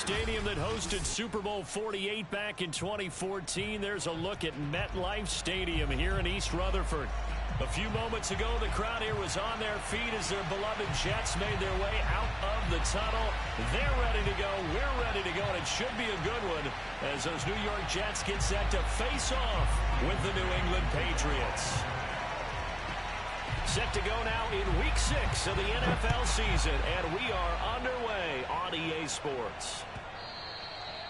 stadium that hosted Super Bowl 48 back in 2014. There's a look at MetLife Stadium here in East Rutherford. A few moments ago, the crowd here was on their feet as their beloved Jets made their way out of the tunnel. They're ready to go. We're ready to go, and it should be a good one as those New York Jets get set to face off with the New England Patriots. Set to go now in Week 6 of the NFL season, and we are underway on EA Sports.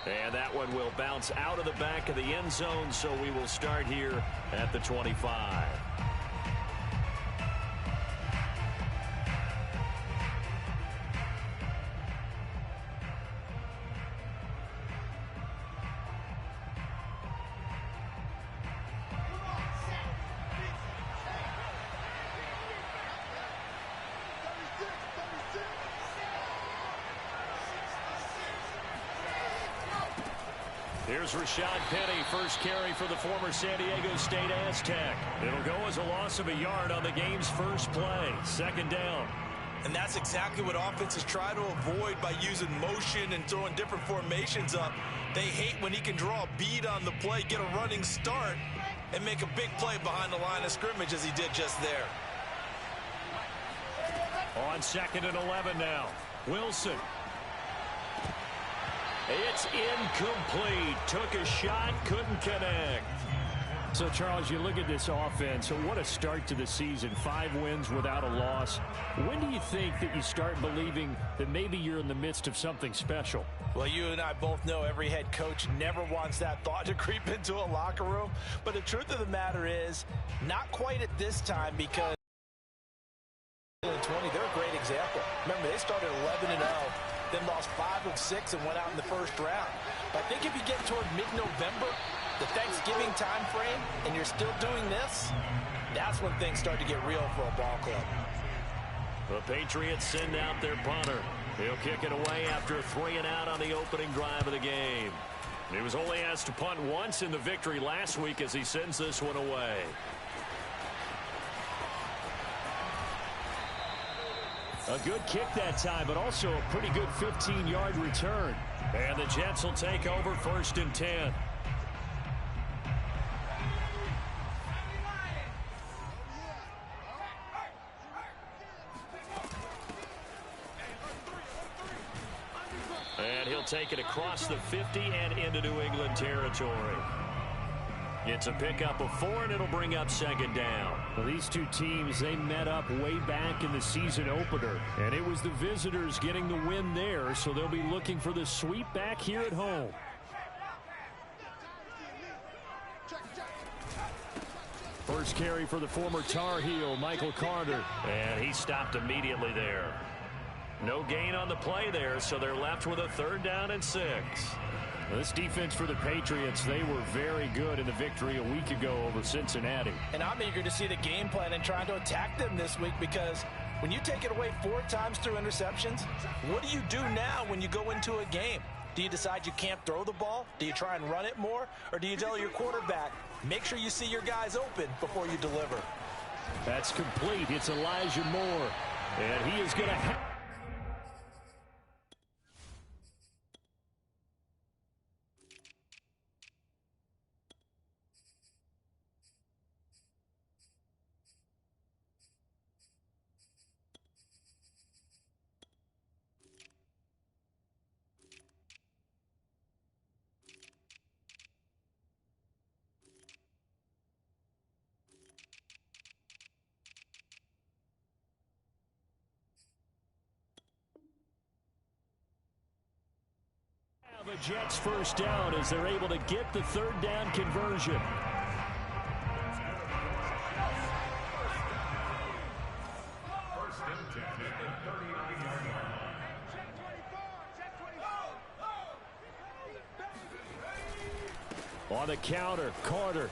And that one will bounce out of the back of the end zone, so we will start here at the 25. Here's Rashad Penny, first carry for the former San Diego State Aztec. It'll go as a loss of a yard on the game's first play. Second down. And that's exactly what offenses try to avoid by using motion and throwing different formations up. They hate when he can draw a bead on the play, get a running start, and make a big play behind the line of scrimmage as he did just there. On 2nd and 11 now. Wilson. It's incomplete. Took a shot, couldn't connect. So, Charles, you look at this offense. So what a start to the season. 5 wins without a loss. When do you think that you start believing that maybe you're in the midst of something special? Well, you and I both know every head coach never wants that thought to creep into a locker room. But the truth of the matter is, not quite at this time, because 20, they're a great example. Remember, they started 11-0. Then lost 5 of 6 and went out in the first round. But I think if you get toward mid-November, the Thanksgiving time frame, and you're still doing this, that's when things start to get real for a ball club. The Patriots send out their punter. He'll kick it away after a 3-and-out on the opening drive of the game. He was only asked to punt once in the victory last week as he sends this one away. A good kick that time, but also a pretty good 15-yard return. And the Jets will take over 1st and 10. And he'll take it across the 50 and into New England territory. It's a pickup of 4, and it'll bring up 2nd down. Well, these two teams, they met up way back in the season opener, and it was the visitors getting the win there, so they'll be looking for the sweep back here at home. First carry for the former Tar Heel, Michael Carter, and he stopped immediately there. No gain on the play there, so they're left with a 3rd down and 6. This defense for the Patriots, they were very good in the victory a week ago over Cincinnati. And I'm eager to see the game plan and trying to attack them this week, because when you take it away 4 times through interceptions, what do you do now when you go into a game? Do you decide you can't throw the ball? Do you try and run it more? Or do you tell your quarterback, make sure you see your guys open before you deliver? That's complete. It's Elijah Moore. And he is going to the Jets first down as they're able to get the 3rd down conversion. On the counter, Carter.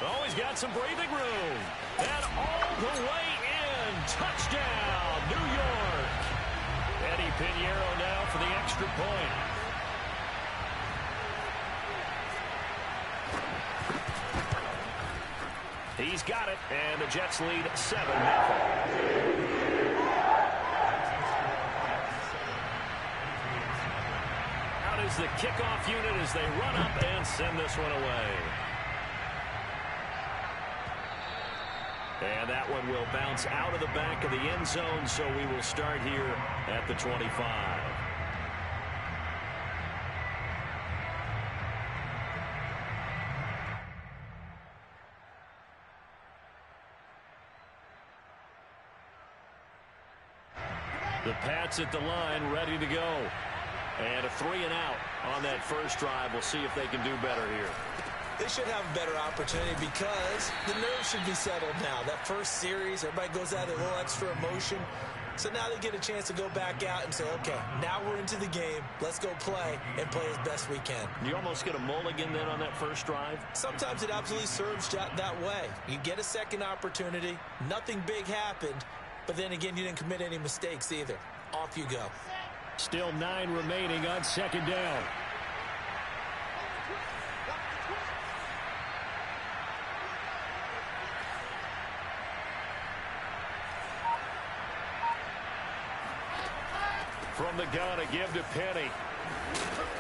Oh, he's got some breathing room. And all the way in. Touchdown, New York. Eddie Pinheiro now for the extra point. He's got it, and the Jets lead 7-0. is the kickoff unit as they run up and send this one away. And that one will bounce out of the back of the end zone, so we will start here at the 25. The Pats at the line, ready to go. And a 3-and-out on that first drive. We'll see if they can do better here. They should have a better opportunity because the nerves should be settled now. That first series, everybody goes out with a little extra emotion. So now they get a chance to go back out and say, okay, now we're into the game. Let's go play and play as best we can. You almost get a mulligan then on that first drive? Sometimes it absolutely serves that way. You get a second opportunity. Nothing big happened. But then again, you didn't commit any mistakes either. Off you go. Still 9 remaining on second down. From the gun, a give to Penny.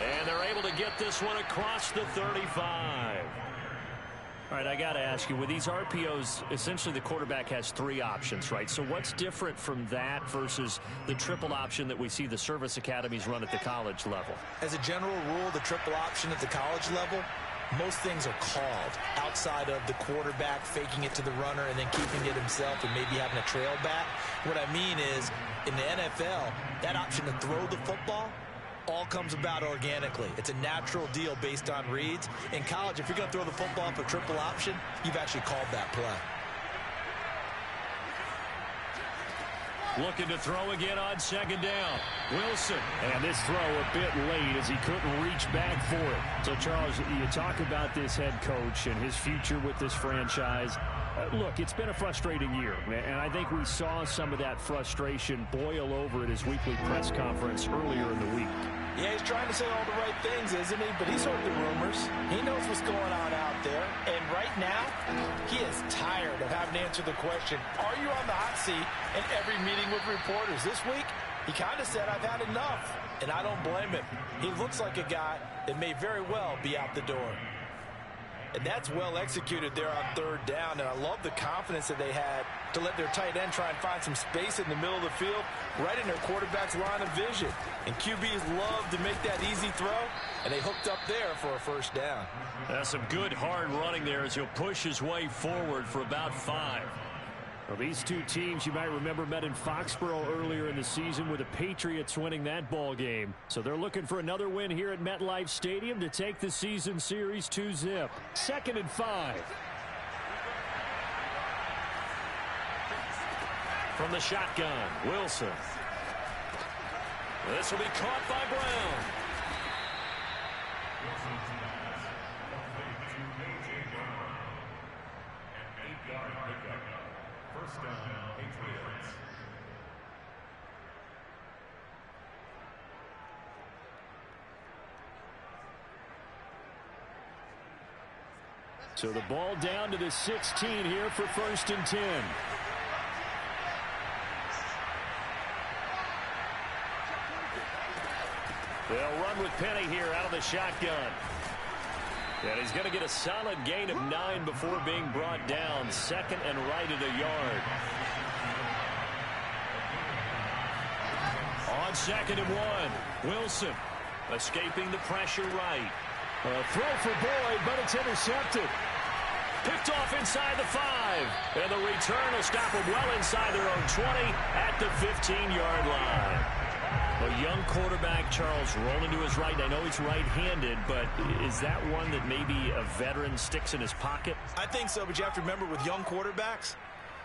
And they're able to get this one across the 35. All right, I got to ask you, with these RPOs, essentially the quarterback has 3 options, right? So what's different from that versus the triple option that we see the service academies run at the college level? As a general rule, the triple option at the college level, most things are called outside of the quarterback faking it to the runner and then keeping it himself and maybe having a trail back. What I mean is, in the NFL, that option to throw the football all comes about organically. It's a natural deal based on reads. In college, if you're going to throw the football for triple option, you've actually called that play. Looking to throw again on second down. Wilson. And this throw a bit late as he couldn't reach back for it. So, Charles, you talk about this head coach and his future with this franchise. Look, it's been a frustrating year, and I think we saw some of that frustration boil over at his weekly press conference earlier in the week. Yeah, he's trying to say all the right things, isn't he? But he's heard the rumors. He knows what's going on out there. And right now, he is tired of having to answer the question, are you on the hot seat in every meeting with reporters? This week, he kind of said, I've had enough. And I don't blame him. He looks like a guy that may very well be out the door. And that's well executed there on third down. And I love the confidence that they had to let their tight end try and find some space in the middle of the field, right in their quarterback's line of vision. And QBs love to make that easy throw, and they hooked up there for a first down. That's some good hard running there as he'll push his way forward for about 5. Well, these two teams, you might remember, met in Foxborough earlier in the season with the Patriots winning that ball game. So they're looking for another win here at MetLife Stadium to take the season series 2-zip. 2nd and 5. From the shotgun, Wilson. This will be caught by Brown. First down, Patriots. So the ball down to the 16 here for 1st and 10. They'll run with Penny here out of the shotgun. And he's going to get a solid gain of 9 before being brought down. 2nd and right at a yard. On 2nd and 1, Wilson escaping the pressure right. A throw for Boyd, but it's intercepted. Picked off inside the 5. And the return will stop them well inside their own 20 at the 15-yard line. A young quarterback, Charles, rolling to his right. I know he's right-handed, but is that one that maybe a veteran sticks in his pocket? I think so, but you have to remember with young quarterbacks,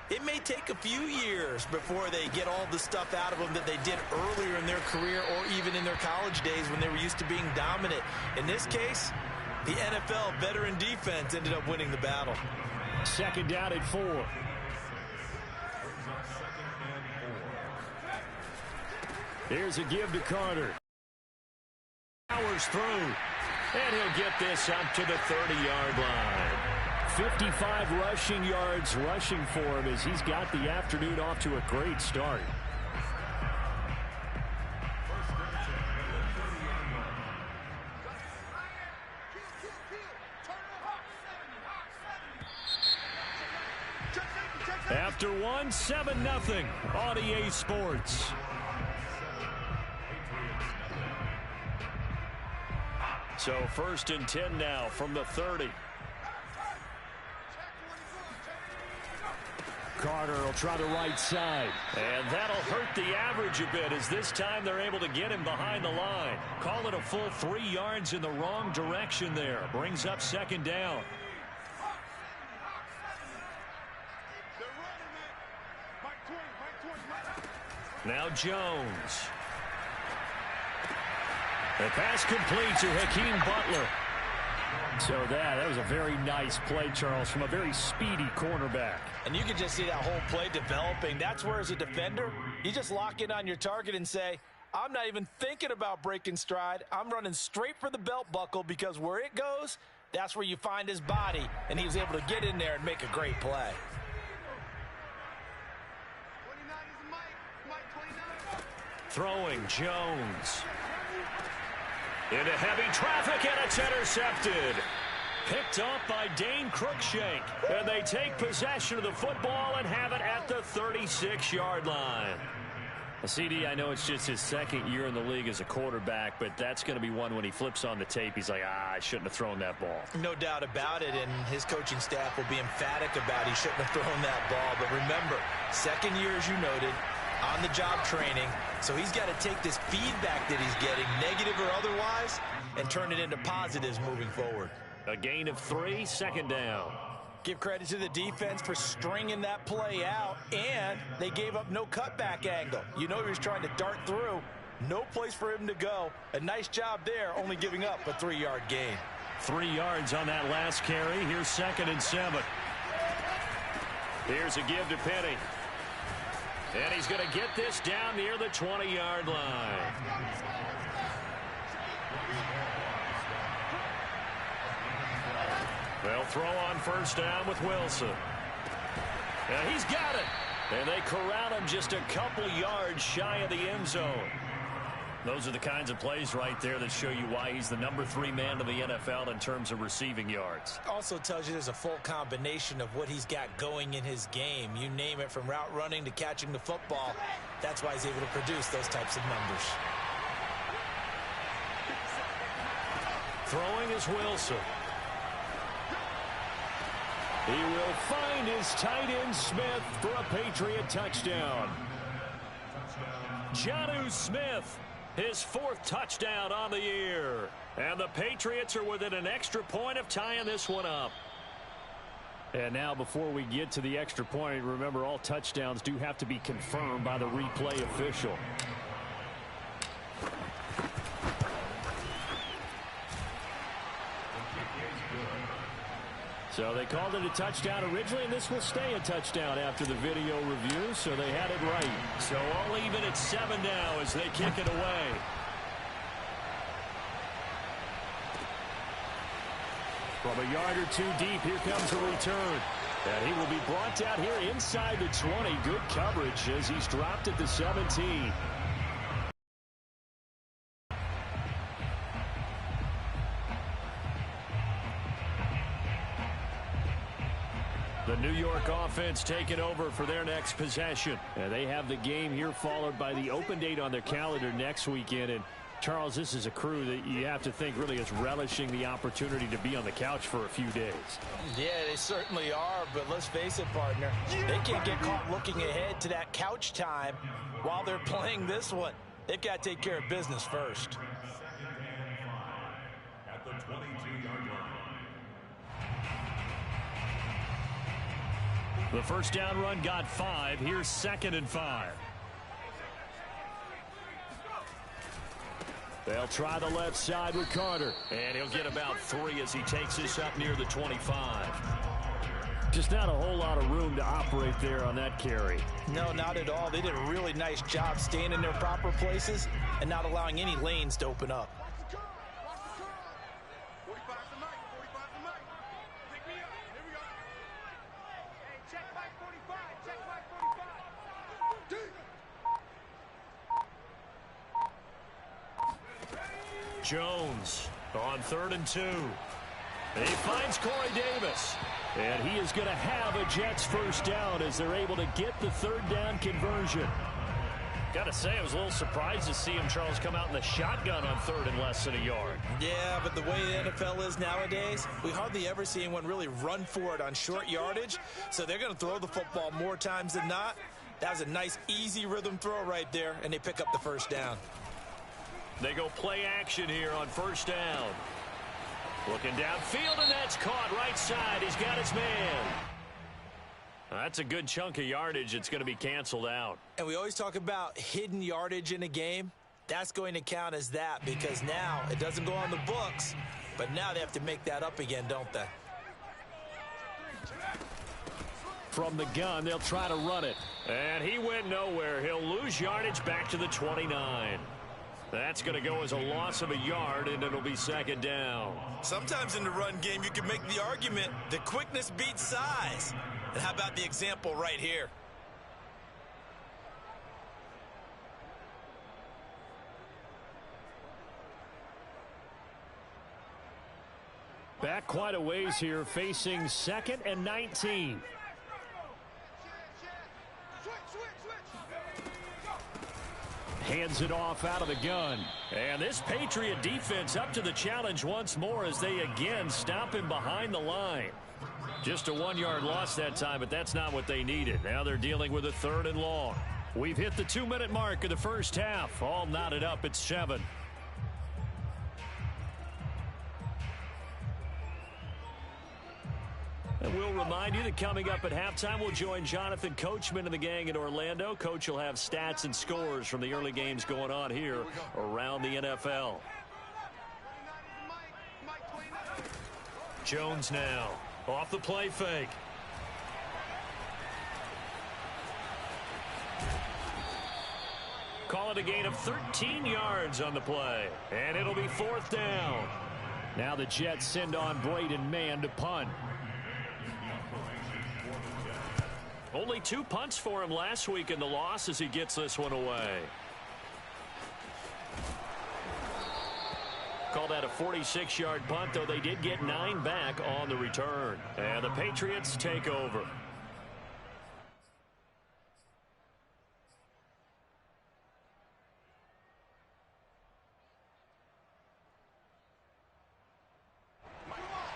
it may take a few years before they get all the stuff out of them that they did earlier in their career or even in their college days when they were used to being dominant. In this case, the NFL veteran defense ended up winning the battle. 2nd down at 4. Here's a give to Carter. Powers through. And he'll get this up to the 30-yard line. 55 rushing yards rushing for him as he's got the afternoon off to a great start. After one, 7-0 on EA Sports. So 1st and 10 now from the 30. Carter will try the right side. And that'll hurt the average a bit as this time they're able to get him behind the line. Call it a full 3 yards in the wrong direction there. Brings up 2nd down. Now Jones. The pass complete to Hakeem Butler. So that was a very nice play, Charles, from a very speedy cornerback. And you can just see that whole play developing. That's where, as a defender, you just lock in on your target and say, I'm not even thinking about breaking stride. I'm running straight for the belt buckle because where it goes, that's where you find his body. And he was able to get in there and make a great play. Throwing Jones. Into heavy traffic, and it's intercepted. Picked off by Dane Cruikshank. And they take possession of the football and have it at the 36-yard line. CD, I know it's just his 2nd year in the league as a quarterback, but that's going to be one when he flips on the tape. He's like, I shouldn't have thrown that ball. No doubt about it, and his coaching staff will be emphatic about he shouldn't have thrown that ball. But remember, 2nd year, as you noted, on-the-job training. So he's got to take this feedback that he's getting, negative or otherwise, and turn it into positives moving forward. A gain of 3, 2nd down. Give credit to the defense for stringing that play out, and they gave up no cutback angle. You know he was trying to dart through. No place for him to go. A nice job there, only giving up a 3-yard gain. 3 yards on that last carry. Here's 2nd and 7. Here's a give to Penny. And he's going to get this down near the 20-yard line. They'll throw on 1st down with Wilson. And he's got it. And they corral him just a couple yards shy of the end zone. Those are the kinds of plays right there that show you why he's the number 3 man in the NFL in terms of receiving yards. Also tells you there's a full combination of what he's got going in his game. You name it, from route running to catching the football. That's why he's able to produce those types of numbers. Throwing is Wilson. He will find his tight end Smith for a Patriot touchdown. Jonnu Smith, his 4th touchdown on the year. And the Patriots are within an extra point of tying this one up. And now before we get to the extra point, remember all touchdowns do have to be confirmed by the replay official. So they called it a touchdown originally, and this will stay a touchdown after the video review, so they had it right. So all even at 7 now as they kick it away. From a yard or 2 deep, here comes a return. And he will be brought down here inside the 20. Good coverage as he's dropped at the 17. The New York offense taking over for their next possession. And they have the game here followed by the open date on their calendar next weekend. And Charles, this is a crew that you have to think really is relishing the opportunity to be on the couch for a few days. Yeah, they certainly are, but let's face it, partner. They can't get caught looking ahead to that couch time while they're playing this one. They've got to take care of business first. At the 22-yard line. The 1st down run got 5. Here's 2nd and 5. They'll try the left side with Carter. And he'll get about 3 as he takes this up near the 25. Just not a whole lot of room to operate there on that carry. No, not at all. They did a really nice job staying in their proper places and not allowing any lanes to open up. Jones on 3rd and 2. He finds Corey Davis. And he is going to have a Jets first down as they're able to get the third down conversion. Got to say, I was a little surprised to see him, Charles, come out in the shotgun on third and less than a yard. Yeah, but the way the NFL is nowadays, we hardly ever see anyone really run for it on short yardage. So they're going to throw the football more times than not. That was a nice, easy rhythm throw right there, and they pick up the first down. They go play action here on first down. Looking downfield, and that's caught right side. He's got his man. That's a good chunk of yardage. It's going to be canceled out. And we always talk about hidden yardage in a game. That's going to count as that because now it doesn't go on the books, but now they have to make that up again, don't they? From the gun, they'll try to run it. And he went nowhere. He'll lose yardage back to the 29. That's going to go as a loss of a yard, and it'll be second down. Sometimes in the run game, you can make the argument that quickness beats size. And how about the example right here? Back quite a ways here, facing 2nd and 19. Hands it off out of the gun. And this Patriot defense up to the challenge once more as they again stop him behind the line. Just a 1-yard loss that time, but that's not what they needed. Now they're dealing with a 3rd and long. We've hit the 2-minute mark of the first half. All knotted up at 7. And we'll remind you that coming up at halftime, we'll join Jonathan Coachman and the gang in Orlando. Coach will have stats and scores from the early games going on here around the NFL. Jones now off the play fake. Call it a gain of 13 yards on the play. And it'll be 4th down. Now the Jets send on Braden Mann to punt. Only 2 punts for him last week in the loss as he gets this one away. Call that a 46-yard punt, though they did get 9 back on the return. And the Patriots take over.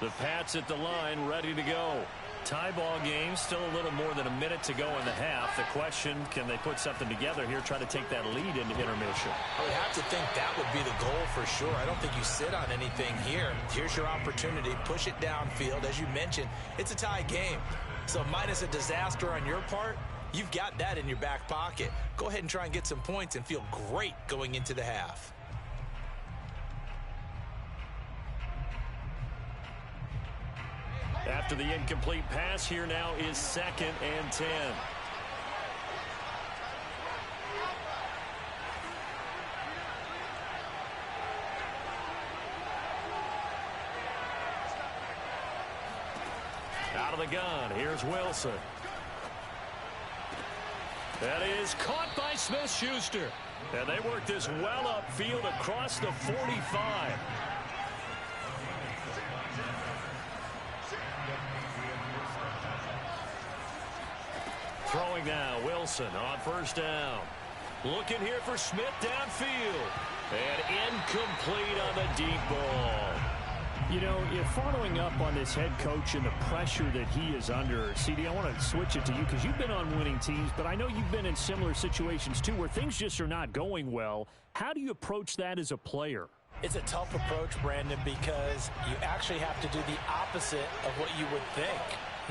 The Pats at the line, ready to go. Tie ball game, still a little more than a minute to go in the half. The question, can they put something together here, try to take that lead into intermission? I would have to think that would be the goal for sure. I don't think you sit on anything here. Here's your opportunity. Push it downfield. As you mentioned, it's a tie game. So minus a disaster on your part, you've got that in your back pocket. Go ahead and try and get some points and feel great going into the half. After the incomplete pass, here now is 2nd and 10. Out of the gun, here's Wilson. That is caught by Smith-Schuster. And they work this well upfield across the 45. Throwing now, Wilson on first down. Looking here for Smith downfield. And incomplete on the deep ball. You know, if following up on this head coach and the pressure that he is under, CD, I want to switch it to you because you've been on winning teams, but I know you've been in similar situations too where things just are not going well. How do you approach that as a player? It's a tough approach, Brandon, because you actually have to do the opposite of what you would think.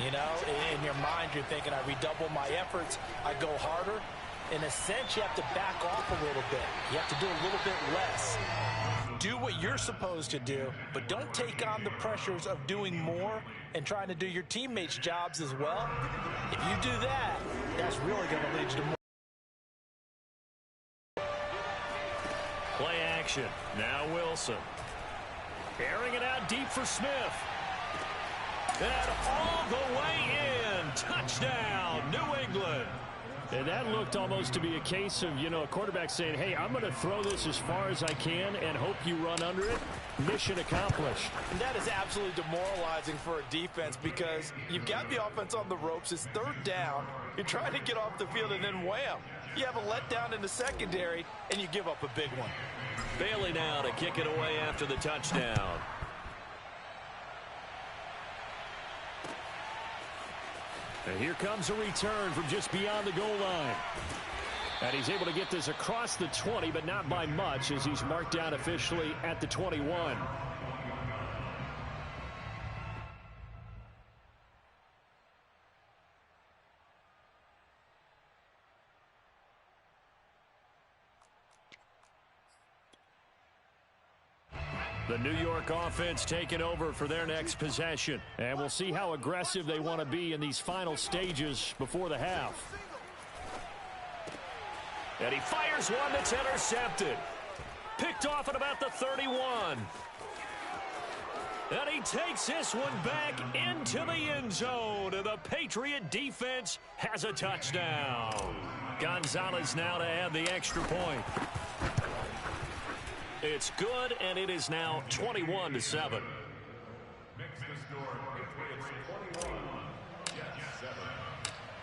You know, in your mind, you're thinking, I redouble my efforts, I go harder. In a sense, you have to back off a little bit. You have to do a little bit less. Do what you're supposed to do, but don't take on the pressures of doing more and trying to do your teammates' jobs as well. If you do that, that's really going to lead you to more. Play action. Now Wilson. Airing it out deep for Smith. And all the way in. Touchdown, New England. And that looked almost to be a case of, a quarterback saying, hey, I'm going to throw this as far as I can and hope you run under it. Mission accomplished. And that is absolutely demoralizing for a defense because you've got the offense on the ropes. It's third down. You're trying to get off the field, and then wham, you have a letdown in the secondary, and you give up a big one. Bailey now to kick it away after the touchdown. And here comes a return from just beyond the goal line. And he's able to get this across the 20, but not by much as he's marked down officially at the 21. The New York offense taking over for their next possession. And we'll see how aggressive they want to be in these final stages before the half. And he fires one that's intercepted. Picked off at about the 31. And he takes this one back into the end zone. And the Patriot defense has a touchdown. Gonzalez now to add the extra point. It's good, and it is now 21-7.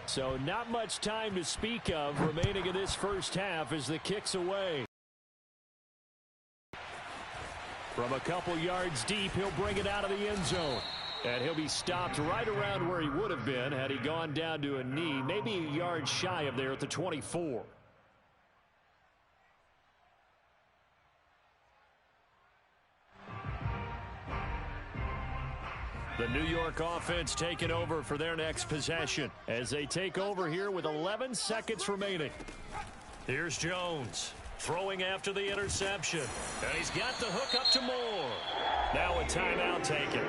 So not much time to speak of remaining in this first half as the kick's away. From a couple yards deep, he'll bring it out of the end zone. And he'll be stopped right around where he would have been had he gone down to a knee, maybe a yard shy of there at the 24. The New York offense taking over for their next possession as they take over here with 11 seconds remaining. Here's Jones throwing after the interception. And he's got the hook up to Moore. Now a timeout taken.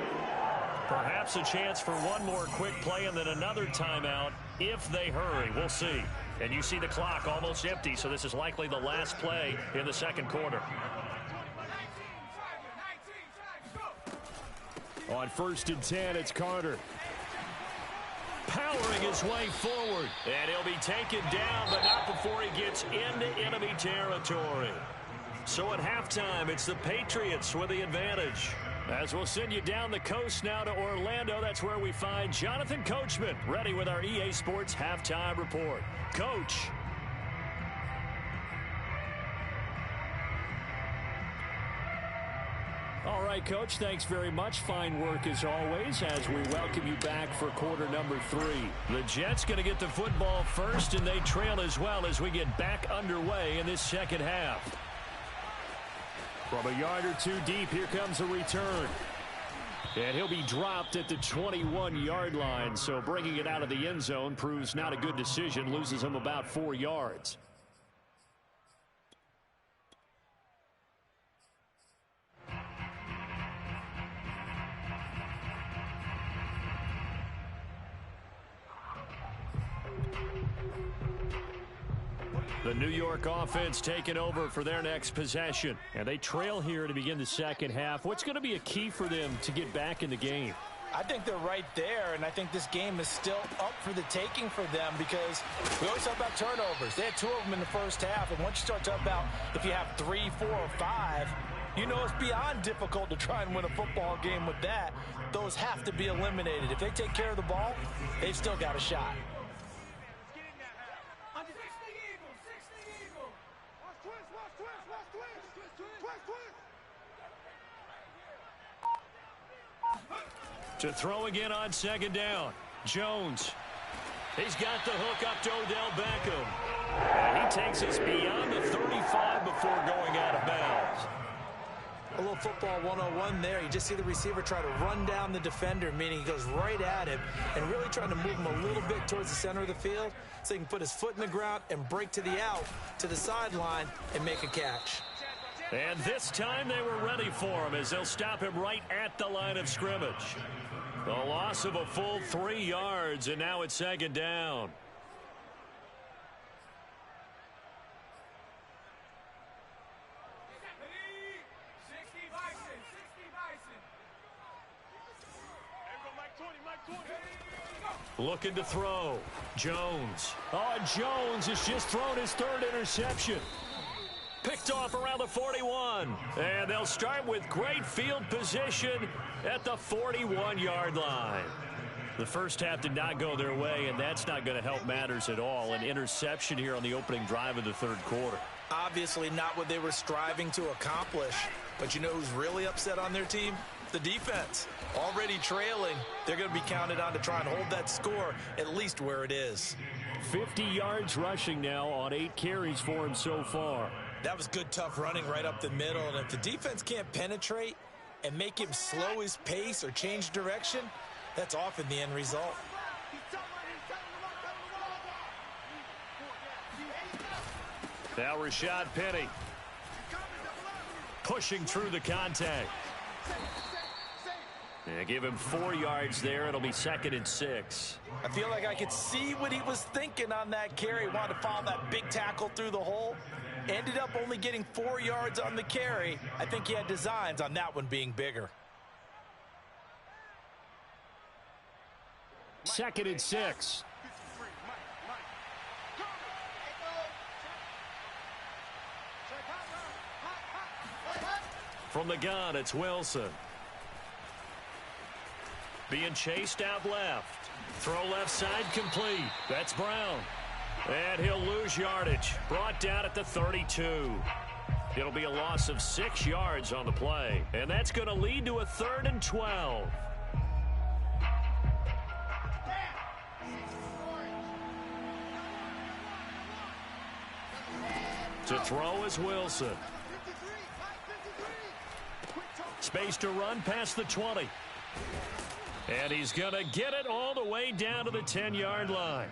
Perhaps a chance for one more quick play and then another timeout if they hurry. We'll see. And you see the clock almost empty, so this is likely the last play in the second quarter. On 1st and 10, it's Carter. Powering his way forward. And he'll be taken down, but not before he gets into enemy territory. So at halftime, it's the Patriots with the advantage. As we'll send you down the coast now to Orlando, that's where we find Jonathan Coachman, ready with our EA Sports Halftime Report. Coach. All right, Coach, thanks very much. Fine work as always as we welcome you back for quarter number 3. The Jets going to get the football first, and they trail as well as we get back underway in this second half. From a yard or two deep, here comes a return. And he'll be dropped at the 21-yard line, so bringing it out of the end zone proves not a good decision, loses him about 4 yards. The New York offense taking over for their next possession. And they trail here to begin the second half. What's going to be a key for them to get back in the game? I think they're right there, and I think this game is still up for the taking for them because we always talk about turnovers. They had 2 of them in the first half, and once you start talking about if you have 3, 4, or 5, you know it's beyond difficult to try and win a football game with that. Those have to be eliminated. If they take care of the ball, they've still got a shot. To throw again on second down. Jones. He's got the hook up to Odell Beckham. And he takes us beyond the 35 before going out of bounds. A little football 101 there. You just see the receiver try to run down the defender, meaning he goes right at him and really trying to move him a little bit towards the center of the field so he can put his foot in the ground and break to the out, to the sideline, and make a catch. And this time they were ready for him as they'll stop him right at the line of scrimmage. The loss of a full 3 yards, and now it's second down. Looking to throw. Jones. Oh, Jones has just thrown his third interception. Picked off around the 41. And they'll start with great field position at the 41-yard line. The first half did not go their way, and that's not going to help matters at all. An interception here on the opening drive of the third quarter. Obviously not what they were striving to accomplish. But you know who's really upset on their team? The defense. Already trailing. They're going to be counted on to try and hold that score at least where it is. 50 yards rushing now on 8 carries for him so far. That was good, tough running right up the middle. And if the defense can't penetrate and make him slow his pace or change direction, that's often the end result. Now Rashad Penny pushing through the contact. And give him 4 yards there. It'll be 2nd and 6. I feel like I could see what he was thinking on that carry. Wanted to follow that big tackle through the hole. Ended up only getting 4 yards on the carry. I think he had designs on that one being bigger. 2nd and 6. From the gun, it's Wilson. Being chased out left. Throw left side complete. That's Brown. And he'll lose yardage. Brought down at the 32. It'll be a loss of 6 yards on the play. And that's going to lead to a 3rd and 12. To throw is Wilson. Space to run past the 20. And he's going to get it all the way down to the 10-yard line.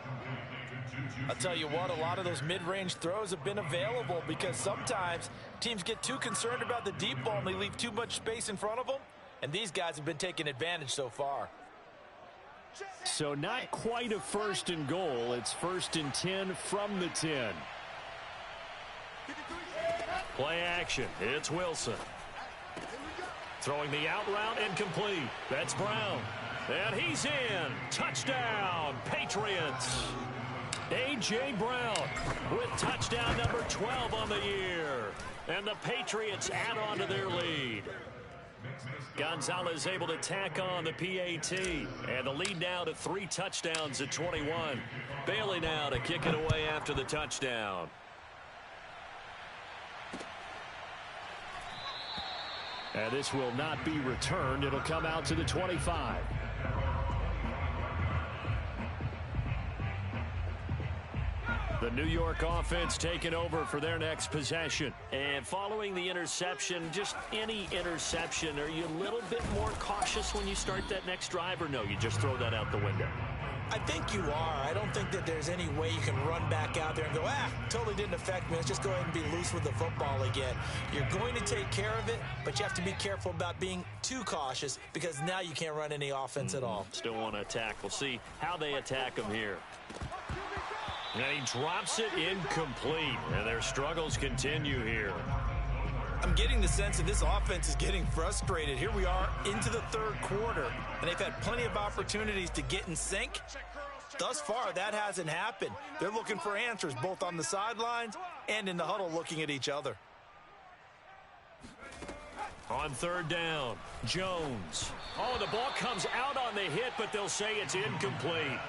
I'll tell you what, a lot of those mid-range throws have been available because sometimes teams get too concerned about the deep ball and they leave too much space in front of them. And these guys have been taking advantage so far. So not quite a 1st and goal. It's 1st and 10 from the 10. Play action. It's Wilson. Throwing the out route incomplete. That's Brown. And he's in. Touchdown, Patriots. A.J. Brown with touchdown number 12 on the year. And the Patriots add on to their lead. Gonzalez able to tack on the PAT. And the lead now to 3 touchdowns at 21. Bailey now to kick it away after the touchdown. And this will not be returned. It'll come out to the 25. The New York offense taking over for their next possession. And following the interception, just any interception, are you a little bit more cautious when you start that next drive, or no, you just throw that out the window? I think you are. I don't think that there's any way you can run back out there and go, totally didn't affect me. Let's just go ahead and be loose with the football again. You're going to take care of it, but you have to be careful about being too cautious because now you can't run any offense at all. Still want to attack. We'll see how they attack them here. And he drops it incomplete, and their struggles continue here. I'm getting the sense that this offense is getting frustrated. Here we are into the 3rd quarter, and they've had plenty of opportunities to get in sync. Thus far, that hasn't happened. They're looking for answers both on the sidelines and in the huddle looking at each other. On 3rd down, Jones. Oh, the ball comes out on the hit, but they'll say it's incomplete.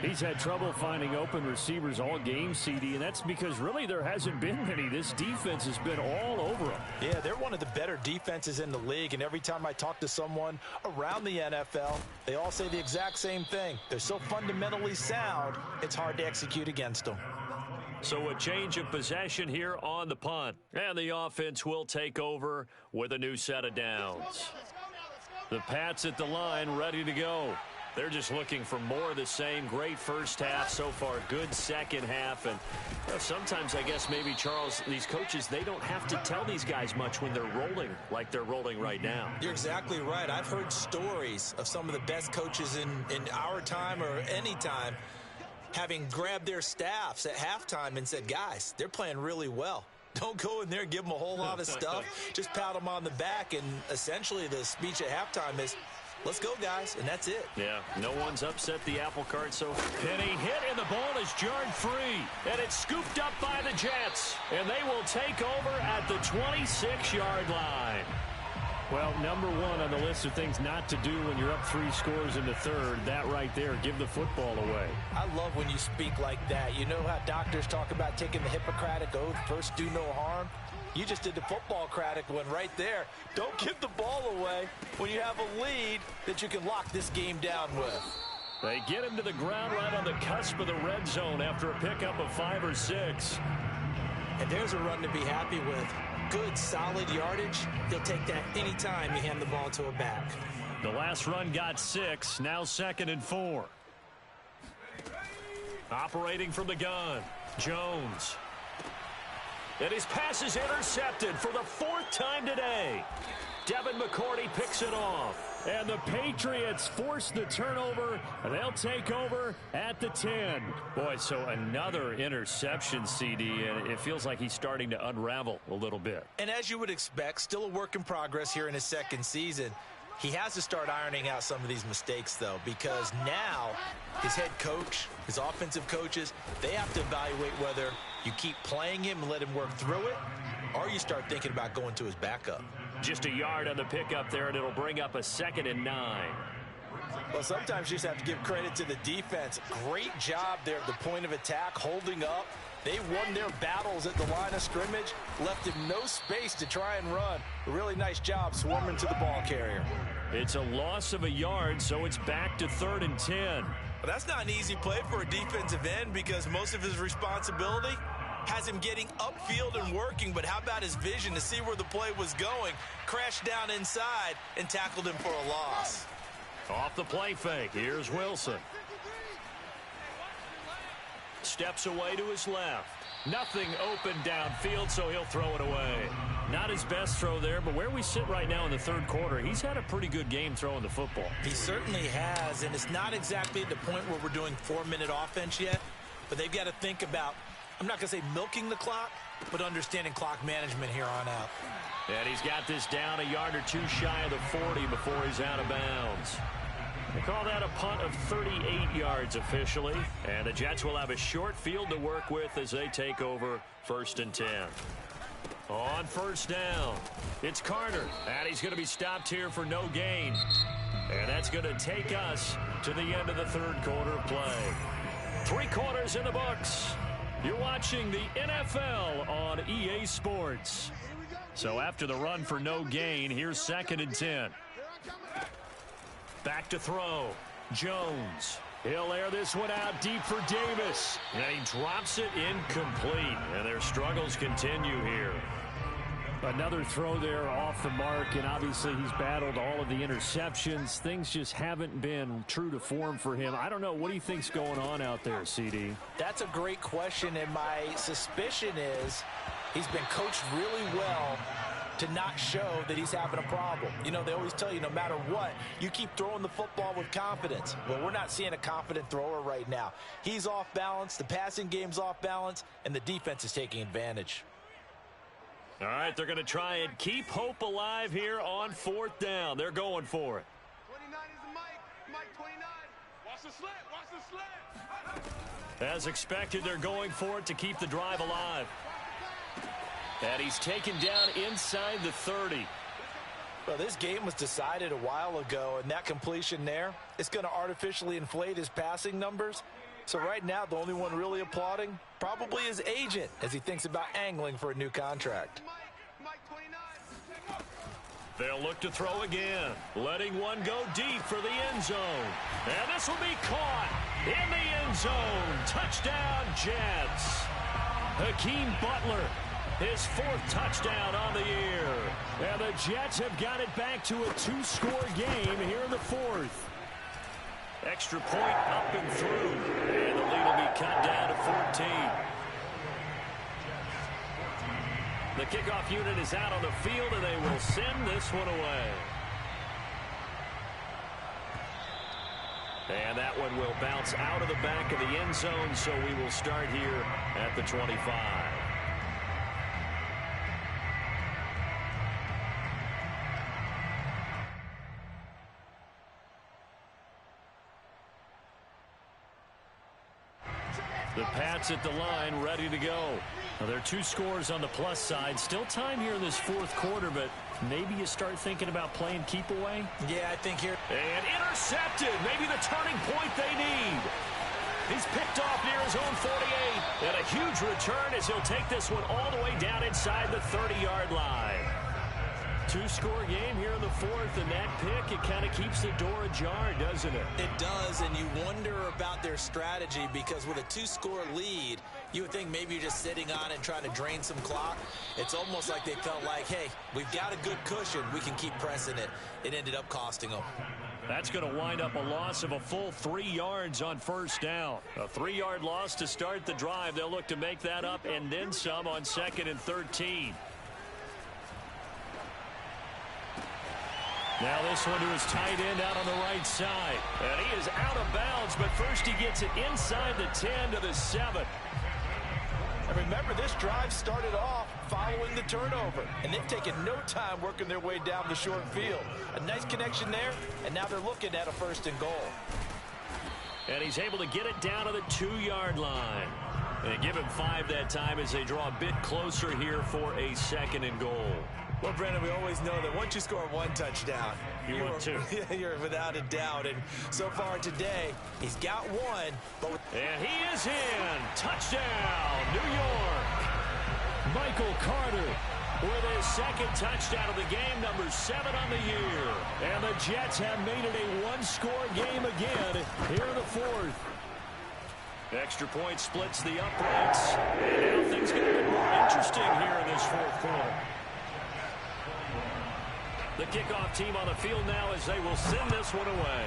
He's had trouble finding open receivers all game, CD, and that's because really there hasn't been many. This defense has been all over him. Yeah, they're one of the better defenses in the league, and every time I talk to someone around the NFL, they all say the exact same thing. They're so fundamentally sound, it's hard to execute against them. So a change of possession here on the punt, and the offense will take over with a new set of downs. The Pats at the line ready to go. They're just looking for more of the same. Great first half so far. Good second half. And sometimes, I guess, maybe, Charles, these coaches, they don't have to tell these guys much when they're rolling like they're rolling right now. You're exactly right. I've heard stories of some of the best coaches in our time or any time having grabbed their staffs at halftime and said, guys, they're playing really well. Don't go in there and give them a whole lot of stuff. Just pat them on the back. And essentially the speech at halftime is, let's go, guys, and that's it. Yeah, no one's upset the apple cart, so Penny hit, and the ball is jarred free, and it's scooped up by the Jets, and they will take over at the 26-yard line. Well, number one on the list of things not to do when you're up 3 scores in the third, that right there, give the football away. I love when you speak like that. You know how doctors talk about taking the Hippocratic Oath, first do no harm? You just did the football-cratic one right there. Don't give the ball away when you have a lead that you can lock this game down with. They get him to the ground right on the cusp of the red zone after a pickup of 5 or 6. And there's a run to be happy with. Good, solid yardage. He'll take that anytime you hand the ball to a back. The last run got 6, now 2nd and 4. Operating from the gun, Jones. And his pass is intercepted for the 4th time today. Devin McCourty picks it off. And the Patriots force the turnover. They'll take over at the 10. Boy, so another interception, CD, and it feels like he's starting to unravel a little bit. And as you would expect, still a work in progress here in his 2nd season. He has to start ironing out some of these mistakes, though, because now his head coach, his offensive coaches, they have to evaluate whether you keep playing him and let him work through it, or you start thinking about going to his backup. Just a yard on the pickup there, and it'll bring up a 2nd and 9. Well, sometimes you just have to give credit to the defense. Great job there at the point of attack, holding up. They won their battles at the line of scrimmage, left him no space to try and run. A really nice job swarming to the ball carrier. It's a loss of a yard, so it's back to 3rd and 10. Well, that's not an easy play for a defensive end because most of his responsibility has him getting upfield and working, but how about his vision to see where the play was going, crashed down inside, and tackled him for a loss. Off the play fake, here's Wilson. Steps away to his left. Nothing open downfield, so he'll throw it away. Not his best throw there, but where we sit right now in the 3rd quarter, he's had a pretty good game throwing the football. He certainly has, and it's not exactly at the point where we're doing 4-minute offense yet, but they've got to think about, I'm not going to say milking the clock, but understanding clock management here on out. And he's got this down a yard or 2 shy of the 40 before he's out of bounds. They call that a punt of 38 yards officially, and the Jets will have a short field to work with as they take over 1st and 10. On 1st down, it's Carter, and he's going to be stopped here for no gain. And that's going to take us to the end of the 3rd quarter of play. 3 quarters in the books. You're watching the NFL on EA Sports. So after the run for no gain, here's 2nd and 10. Back to throw. Jones. He'll air this one out deep for Davis. And he drops it incomplete. And their struggles continue here. Another throw there off the mark, and obviously he's battled all of the interceptions. Things just haven't been true to form for him. I don't know. What do you think's going on out there, CD? That's a great question, and my suspicion is he's been coached really well to not show that he's having a problem. You know, they always tell you no matter what, you keep throwing the football with confidence. Well, we're not seeing a confident thrower right now. He's off balance, the passing game's off balance, and the defense is taking advantage. All right, they're going to try and keep hope alive here on 4th down. They're going for it. 29 is the Mike 29. Watch the slant. As expected, they're going for it to keep the drive alive. And he's taken down inside the 30. Well, this game was decided a while ago, and that completion there, it's going to artificially inflate his passing numbers. So right now, the only one really applauding probably his agent as he thinks about angling for a new contract. Mike 29. They'll look to throw again, letting one go deep for the end zone. And this will be caught in the end zone. Touchdown, Jets. Hakeem Butler, his 4th touchdown on the year. And the Jets have got it back to a 2-score game here in the 4th. Extra point up and through. And the lead will be cut down to 14. The kickoff unit is out on the field, and they will send this one away. And that one will bounce out of the back of the end zone, so we will start here at the 25. The Pats at the line, ready to go. Now, there are 2 scores on the plus side. Still time here in this fourth quarter, but maybe you start thinking about playing keep away. Yeah, I think here. And intercepted. Maybe the turning point they need. He's picked off near his own 48. And a huge return as he'll take this one all the way down inside the 30-yard line. 2-score game here in the fourth, and that pick, it kind of keeps the door ajar, doesn't it? It does, and you wonder about their strategy because with a 2-score lead, you would think maybe you're just sitting on it and trying to drain some clock. It's almost like they felt like, hey, we've got a good cushion. We can keep pressing it. It ended up costing them. That's going to wind up a loss of a full 3 yards on first down. A 3-yard loss to start the drive. They'll look to make that up and then some on 2nd and 13. Now this one to his tight end out on the right side. And he is out of bounds, but first he gets it inside the 10 to the 7. And remember, this drive started off following the turnover. And they've taken no time working their way down the short field. A nice connection there, and now they're looking at a 1st and goal. And he's able to get it down to the 2-yard line. And give him 5 that time as they draw a bit closer here for a 2nd and goal. Well, Brandon, we always know that once you score 1 touchdown, you're 2. You're without a doubt. And so far today, he's got 1. And he is in. Touchdown, New York. Michael Carter with his 2nd touchdown of the game, number 7 on the year. And the Jets have made it a 1-score game again here in the fourth. Extra point splits the uprights. And now things get a bit more interesting here in this fourth quarter. The kickoff team on the field now as they will send this one away.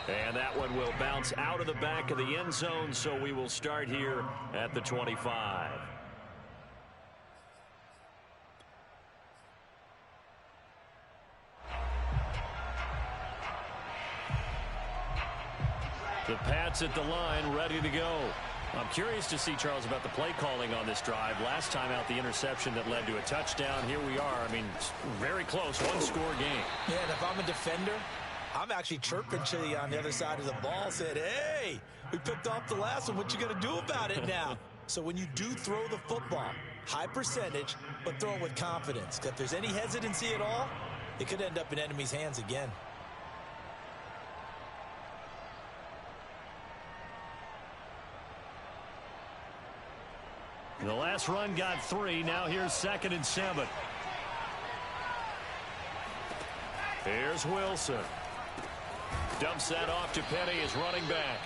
And that one will bounce out of the back of the end zone, so we will start here at the 25. The Pats at the line, ready to go. I'm curious to see, Charles, about the play calling on this drive. Last time out, the interception that led to a touchdown. Here we are. I mean, very close, 1-score game. Yeah, and if I'm a defender, I'm actually chirping to you on the other side of the ball, saying, hey, we picked off the last one. What you going to do about it now? So when you do throw the football, high percentage, but throw it with confidence. If there's any hesitancy at all, it could end up in enemy's hands again. The last run got 3. Now here's 2nd and 7. Here's Wilson. Dumps that off to Penny as running back.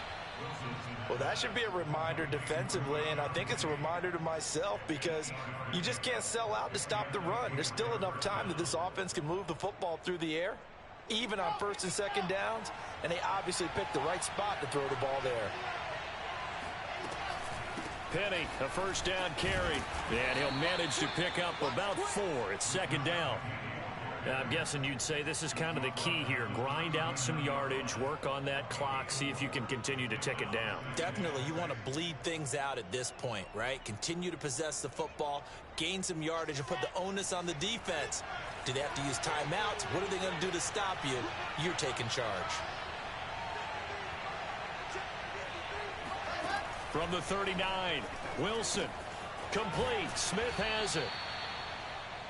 Well, that should be a reminder defensively, and I think it's a reminder to myself because you just can't sell out to stop the run. There's still enough time that this offense can move the football through the air, even on 1st and 2nd downs, and they obviously picked the right spot to throw the ball there. Penny, a 1st down carry, and he'll manage to pick up about 4. It's 2nd down. I'm guessing you'd say this is kind of the key here. Grind out some yardage, work on that clock, see if you can continue to tick it down. Definitely. You want to bleed things out at this point, right? Continue to possess the football, gain some yardage, and put the onus on the defense. Do they have to use timeouts? What are they going to do to stop you? You're taking charge. From the 39, Wilson, complete. Smith has it.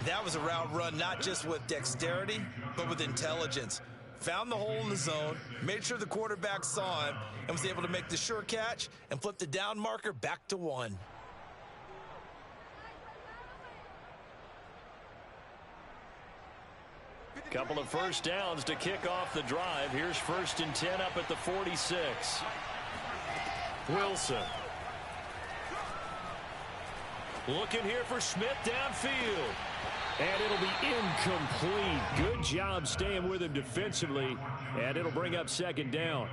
That was a route run, not just with dexterity, but with intelligence. Found the hole in the zone, made sure the quarterback saw him, and was able to make the sure catch and flip the down marker back to 1. Couple of 1st downs to kick off the drive. Here's 1st and 10 up at the 46. Wilson. Looking here for Smith downfield. And it'll be incomplete. Good job staying with him defensively. And it'll bring up 2nd down.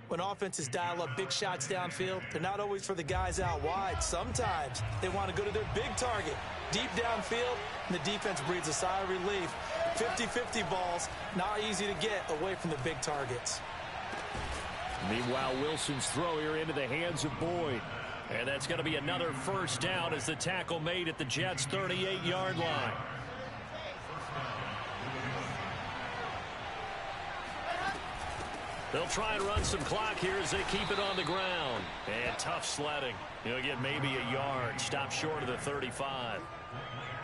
When offenses dial up big shots downfield, they're not always for the guys out wide. Sometimes they want to go to their big target. Deep downfield, and the defense breathes a sigh of relief. 50-50 balls, not easy to get away from the big targets. Meanwhile, Wilson's throw here into the hands of Boyd. And that's going to be another 1st down as the tackle made at the Jets' 38-yard line. They'll try and run some clock here as they keep it on the ground. And tough sledding. He'll get maybe a yard. Stop short of the 35.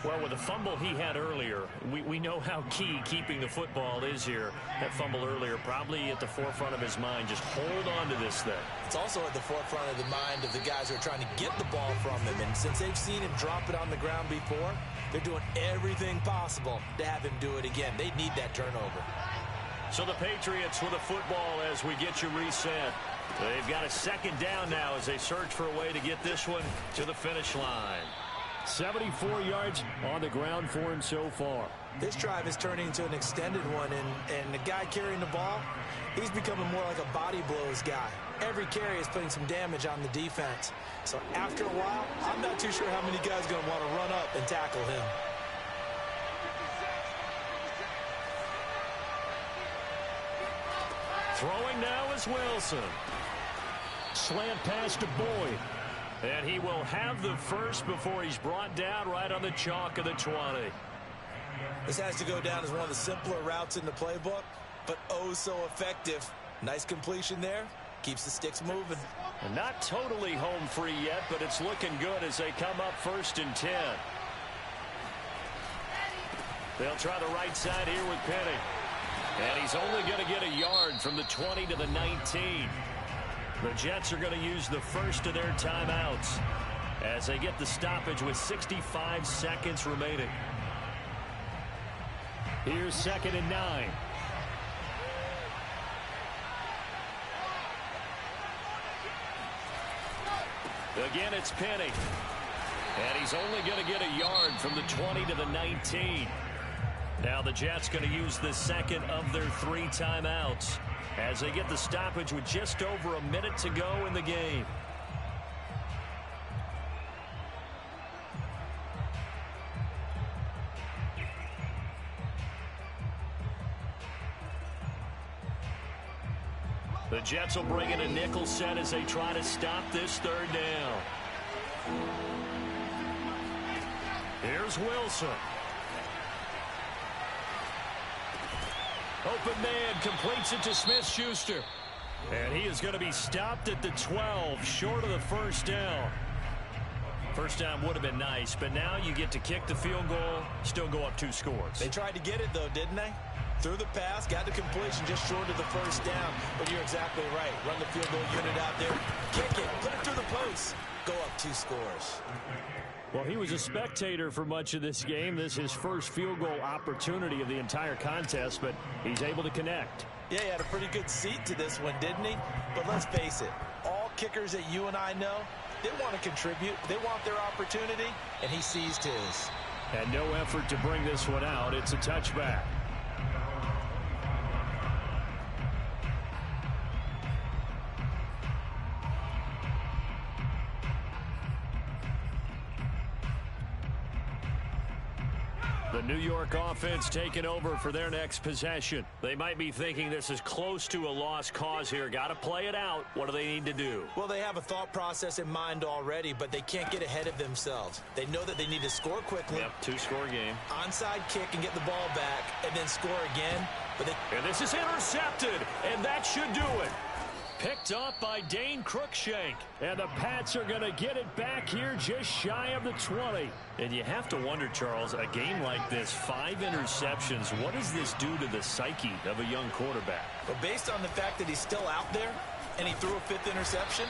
Well, with the fumble he had earlier, we know how key keeping the football is here. That fumble earlier probably at the forefront of his mind. Just hold on to this thing. It's also at the forefront of the mind of the guys who are trying to get the ball from him. And since they've seen him drop it on the ground before, they're doing everything possible to have him do it again. They need that turnover. So the Patriots with the football as we get you reset. They've got a second down now as they search for a way to get this one to the finish line. 74 yards on the ground for him so far. This drive is turning into an extended one, and the guy carrying the ball, he's becoming more like a body blows guy. Every carry is putting some damage on the defense. So after a while, I'm not too sure how many guys are going to want to run up and tackle him. Throwing now is Wilson. Slant pass to Boyd. And he will have the first before he's brought down right on the chalk of the 20. This has to go down as one of the simpler routes in the playbook, but oh so effective. Nice completion there. Keeps the sticks moving. And not totally home free yet, but it's looking good as they come up 1st and 10. They'll try the right side here with Penny. And he's only going to get a yard from the 20 to the 19. The Jets are going to use the first of their timeouts as they get the stoppage with 65 seconds remaining. Here's 2nd and 9. Again, it's Penny. And he's only going to get a yard from the 20 to the 19. Now the Jets going to use the second of their 3 timeouts as they get the stoppage with just over a minute to go in the game. The Jets will bring in a nickel set as they try to stop this 3rd down. Here's Wilson. Open man completes it to Smith-Schuster. And he is going to be stopped at the 12, short of the 1st down. First down would have been nice, but now you get to kick the field goal, still go up 2 scores. They tried to get it, though, didn't they? Threw the pass, got the completion just short of the 1st down. But you're exactly right. Run the field goal unit out there. Kick it. Put it through the post. Go up 2 scores. Well, he was a spectator for much of this game. This is his first field goal opportunity of the entire contest, but he's able to connect. Yeah, he had a pretty good seat to this one, didn't he? But let's face it, all kickers that you and I know, they want to contribute. They want their opportunity, and he seized his. And no effort to bring this one out. It's a touchback. The New York offense taking over for their next possession. They might be thinking this is close to a lost cause here. Got to play it out. What do they need to do? Well, they have a thought process in mind already, but they can't get ahead of themselves. They know that they need to score quickly. Yep, 2-score game. Onside kick and get the ball back, and then score again. And this is intercepted, and that should do it. Picked up by Dane Cruikshank. And the Pats are going to get it back here just shy of the 20. And you have to wonder, Charles, a game like this, 5 interceptions, what does this do to the psyche of a young quarterback? But based on the fact that he's still out there and he threw a 5th interception,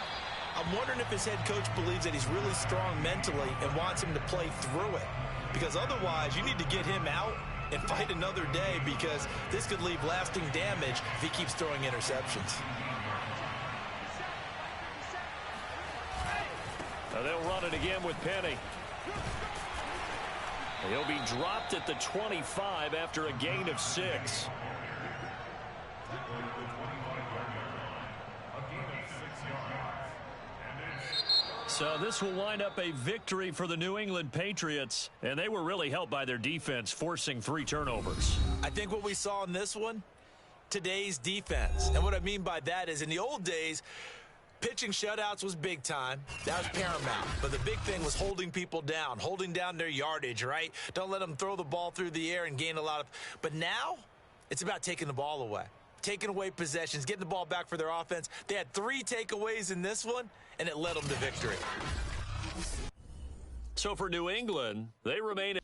I'm wondering if his head coach believes that he's really strong mentally and wants him to play through it. Because otherwise, you need to get him out and fight another day, because this could leave lasting damage if he keeps throwing interceptions. Now they'll run it again with Penny. He'll be dropped at the 25 after a gain of 6. So this will wind up a victory for the New England Patriots, and they were really helped by their defense, forcing 3 turnovers. I think what we saw in this one, today's defense. And what I mean by that is, in the old days, pitching shutouts was big time. That was paramount. But the big thing was holding people down, holding down their yardage, right? Don't let them throw the ball through the air and gain a lot of. But now, it's about taking the ball away. taking away possessions, getting the ball back for their offense. They had 3 takeaways in this one, and it led them to victory. So for New England, they remain